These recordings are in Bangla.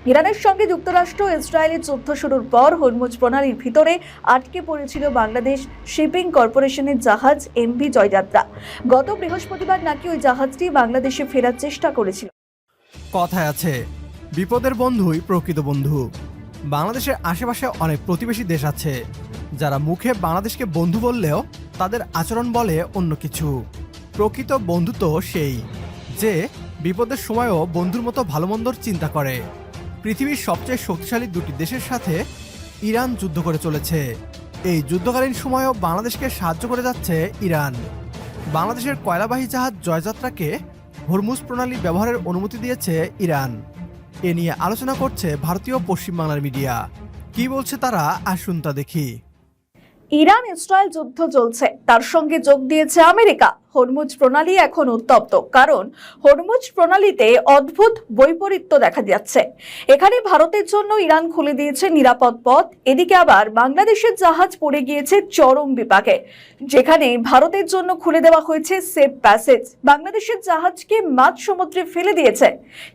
ইরানের সঙ্গে যুক্তরাষ্ট্র ও ইসরায়েলের যুদ্ধ শুরুর পর হরমুজ প্রণালীর ভিতরে আটকে পড়েছিল বাংলাদেশ শিপিং কর্পোরেশনের জাহাজ এমভি জয়যাত্রা। গত বৃহস্পতিবার নাকি ওই জাহাজটি বাংলাদেশে ফেরার চেষ্টা করেছিল। কথায় আছে, বিপদের বন্ধুই প্রকৃত বন্ধু। বাংলাদেশের আশেপাশে অনেক প্রতিবেশী দেশ আছে যারা মুখে বাংলাদেশকে বন্ধু বললেও তাদের আচরণ বলে অন্য কিছু। প্রকৃত বন্ধু তো সেই যে বিপদের সময়ও বন্ধুর মতো ভালো মন্দর চিন্তা করে। পৃথিবীর সবচেয়ে শক্তিশালী দুটি দেশের সাথে ইরান যুদ্ধ করে চলেছে। এই যুদ্ধকালীন সময়েও বাংলাদেশকে সাহায্য করে যাচ্ছে ইরান। বাংলাদেশের কয়লাবাহী জাহাজ জয়যাত্রাকে হরমুজ প্রণালী ব্যবহারের অনুমতি দিয়েছে ইরান। এ নিয়ে আলোচনা করছে ভারতীয় পশ্চিমবাংলার মিডিয়া। কি বলছে তারা, আসুন তা দেখি। ইরান ইসরায়েল যুদ্ধ চলছে, তার সঙ্গে যোগ দিয়েছে আমেরিকা। হরমুজ প্রণালী এখন উত্তপ্ত, কারণ হরমুজ প্রণালীতে অদ্ভুত বৈপরীত্য দেখা যাচ্ছে। এখানে ভারতের জন্য ইরান খুলে দিয়েছে নিরাপদ পথ, এদিকে আবার বাংলাদেশের জাহাজ পড়ে গিয়েছে চরম বিপাকে, যেখানে ভারতের জন্য খুলে দেওয়া হয়েছে সেফ প্যাসেজ। বাংলাদেশের জাহাজকে মাঝ সমুদ্রে ফেলে দিয়েছে।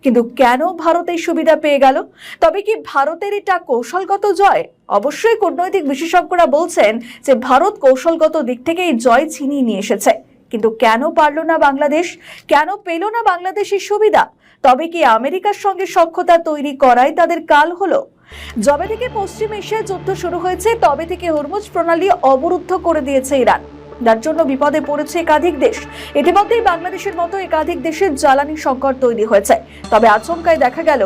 কিন্তু কেন ভারত এই সুবিধা পেয়ে গেল? তবে কি ভারতের এটা কৌশলগত জয়? অবশ্যই কূটনৈতিক বিশেষজ্ঞরা বলছেন যে ভারত কৌশলগত দিক থেকে এই জয় ছিনিয়ে নিয়ে এসেছে। কিন্তু কেন পারল না বাংলাদেশ? কেন পেল না বাংলাদেশের সুবিধা? তবে কি আমেরিকার সঙ্গে সখ্যতা তৈরি করাই তাদের কাল হলো? যবে থেকে পশ্চিম এশিয়ায় যুদ্ধ শুরু হয়েছে তবে থেকে হরমুজ প্রণালী অবরুদ্ধ করে দিয়েছে ইরান, যার জন্য বিপদে পড়েছে একাধিক দেশ। ইতিমধ্যেই বাংলাদেশের মতো একাধিক দেশের জ্বালানি সংকট তৈরি হয়েছে। তবে আচমকায় দেখা গেল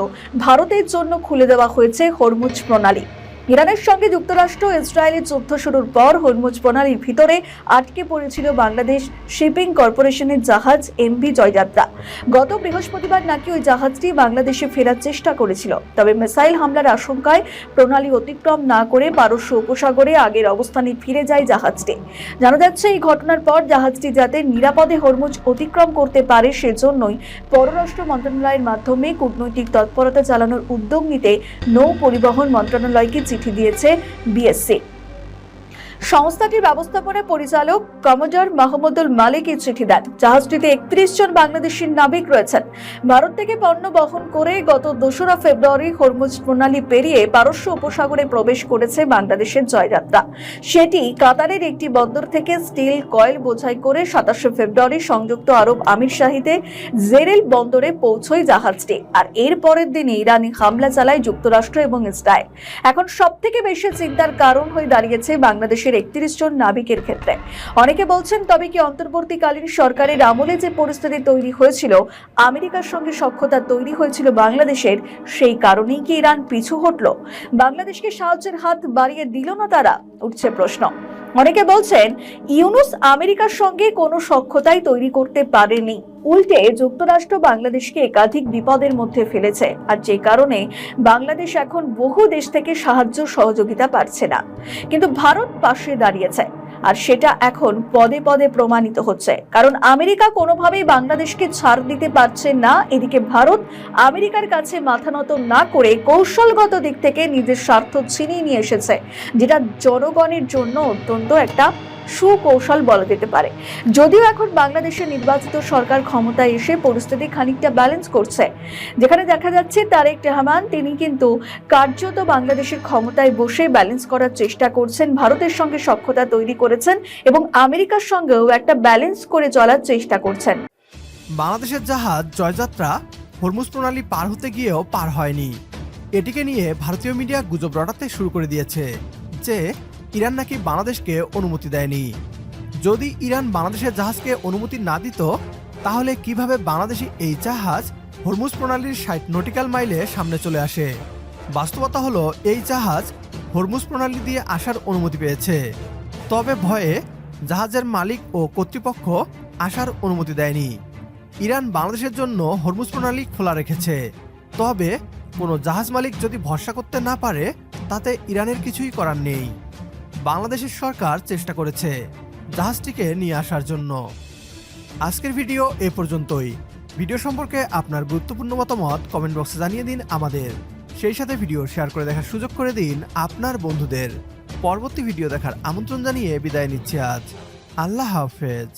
ভারতের জন্য খুলে দেওয়া হয়েছে হরমুজ প্রণালী। ইরানের সঙ্গে যুক্তরাষ্ট্র ও ইসরায়েলের যুদ্ধ শুরুর পর হরমুজ প্রণালীর ভিতরে আটকে পড়েছিল বাংলাদেশ শিপিং কর্পোরেশনের জাহাজ এমভি জয়যাত্রা। গত বৃহস্পতিবার নাকি ওই জাহাজটি বাংলাদেশে ফেরার চেষ্টা করেছিল। তবে মিসাইল হামলার আশঙ্কায় প্রণালী অতিক্রম না করে পারস্য উপসাগরে আগের অবস্থানে ফিরে যায় জাহাজটি। জানা যাচ্ছে এই ঘটনার পর জাহাজটি যাতে নিরাপদে হরমুজ অতিক্রম করতে পারে সেজন্যই পররাষ্ট্র মন্ত্রণালয়ের মাধ্যমে কূটনৈতিক তৎপরতা চালানোর উদ্যোগ নিতে নৌ পরিবহন মন্ত্রণালয়কে চিঠি দিয়েছে বিএসসি। সংস্থাটির ব্যবস্থাপনা পরিচালক কমোডর মাহমুদুল মালিক এই চিঠি দেন। জাহাজটিতে ৩১ জন বাংলাদেশি নাবিক রয়েছেন। ভারত থেকে পণ্য বহন করে গত ২রা ফেব্রুয়ারি হরমুজ প্রণালী পেরিয়ে পারস্য উপসাগরে প্রবেশ করেছে বাংলাদেশের জয়যাত্রা। সেটি কাতারের একটি বন্দর থেকে স্টিল কয়েল বোঝাই করে ২৭ ফেব্রুয়ারি সংযুক্ত আরব আমিরশাহিতে জেরেল বন্দরে পৌঁছয় জাহাজটি। আর এর পরের দিনে ইরানি হামলা চালায় যুক্তরাষ্ট্র এবং ইসরায়েল। এখন সব থেকে বেশি চিন্তার কারণ হয়ে দাঁড়িয়েছে বাংলাদেশের ৩১ জন নাবিকের ক্ষেত্রে। অনেকে বলছেন, তবে কি অন্তর্বর্তীকালীন সরকারের আমলে যে পরিস্থিতি তৈরি হয়েছিল, আমেরিকার সঙ্গে সখ্যতা তৈরি হয়েছিল বাংলাদেশের, সেই কারণেই কি ইরান পিছু হটল? বাংলাদেশকে সাহায্যের হাত বাড়িয়ে দিল না তারা? উঠছে প্রশ্ন। অনেকে বলছেন ইউনুস আমেরিকার সঙ্গে কোনো সখ্যতাই তৈরি করতে পারেনি, উল্টে যুক্তরাষ্ট্র বাংলাদেশকে একাধিক বিপদের মধ্যে ফেলেছে। আর যে কারণে বাংলাদেশ এখন বহু দেশ থেকে সাহায্য সহযোগিতা পাচ্ছে না। কিন্তু ভারত পাশে দাঁড়িয়েছে, আর সেটা এখন পদে পদে প্রমাণিত হচ্ছে। কারণ আমেরিকা কোনোভাবেই বাংলাদেশকে ছাড় দিতে পারছে না। এদিকে ভারত আমেরিকার কাছে মাথা নত না করে কৌশলগত দিক থেকে নিজের স্বার্থ ছিনিয়ে নিয়ে এসেছে, যেটা জনগণের জন্য অত্যন্ত একটা সুকৌশল বলা যেতে পারে। যদিও এখন বাংলাদেশের নির্বাচিত সরকার ক্ষমতায় এসে পরিস্থিতি খানিকটা ব্যালেন্স করছে, যেখানে দেখা যাচ্ছে তারেক রহমান তিনি কিন্তু কার্যত বাংলাদেশের ক্ষমতায় বসে ব্যালেন্স করার চেষ্টা করছেন, ভারতের সঙ্গে সখ্যতা তৈরি করেছেন এবং আমেরিকার সঙ্গেও একটা ব্যালেন্স করে চলার চেষ্টা করছেন। বাংলাদেশের জাহাজ জয়যাত্রা হরমুজ প্রণালী পার হতে গিয়েও পার হয়নি। এটিকে নিয়ে ভারতীয় মিডিয়া গুজব রটাতে শুরু করে দিয়েছে যে ইরান নাকি বাংলাদেশকে অনুমতি দেয়নি। যদি ইরান বাংলাদেশের জাহাজকে অনুমতি না দিত, তাহলে কিভাবে বাংলাদেশি এই জাহাজ হরমুজ প্রণালীর ৬০ নটিক্যাল মাইলে সামনে চলে আসে? বাস্তবতা হলো এই জাহাজ হরমুজ প্রণালী দিয়ে আসার অনুমতি পেয়েছে, তবে ভয়ে জাহাজের মালিক ও কর্তৃপক্ষ আসার অনুমতি দেয়নি। ইরান বাংলাদেশের জন্য হরমুজ প্রণালী খোলা রেখেছে, তবে কোনো জাহাজ মালিক যদি ভরসা করতে না পারে তাতে ইরানের কিছুই করার নেই। বাংলাদেশের সরকার চেষ্টা করেছে জাহাজটিকে নিয়ে আসার জন্য। আজকের ভিডিও এ পর্যন্তই। ভিডিও সম্পর্কে আপনার গুরুত্বপূর্ণ মতামত কমেন্ট বক্সে জানিয়ে দিন আমাদের। সেই সাথে ভিডিও শেয়ার করে দেখার সুযোগ করে দিন আপনার বন্ধুদের। পরবর্তী ভিডিও দেখার আমন্ত্রণ জানিয়ে বিদায় নিচ্ছি আজ। আল্লাহ হাফেজ।